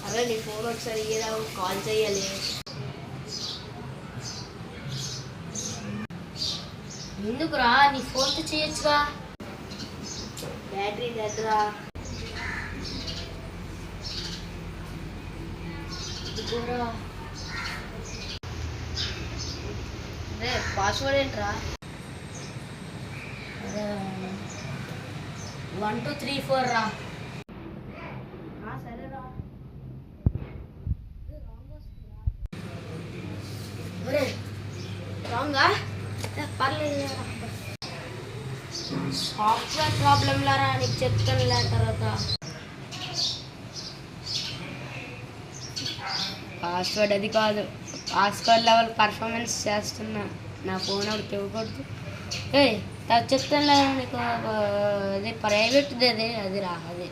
అరే నీ ఫోన్ ఒకసారి ఇయ్యరా, కాల్ చేయాలి. ఎందుకురా, నీ ఫోన్తో చేయొచ్చుగా. బ్యాటరీ దగ్గర అరే పాస్వర్డ్ ఏంట్రా? 1 2 3 4 రా. సరేరా. రాంగా పర్లేదు. సాఫ్ట్వేర్ ప్రాబ్లం లారా, నీకు చెప్తాను తర్వాత. పాస్వర్డ్ అది కాదు, పాస్వర్డ్ లెవెల్ పర్ఫార్మెన్స్ చేస్తున్నా. నా ఫోన్ ఒకటి ఇవ్వకూడదు. చెప్తాను లేదా నీకు, అది ప్రైవేట్ది, అదే అది రా, అదే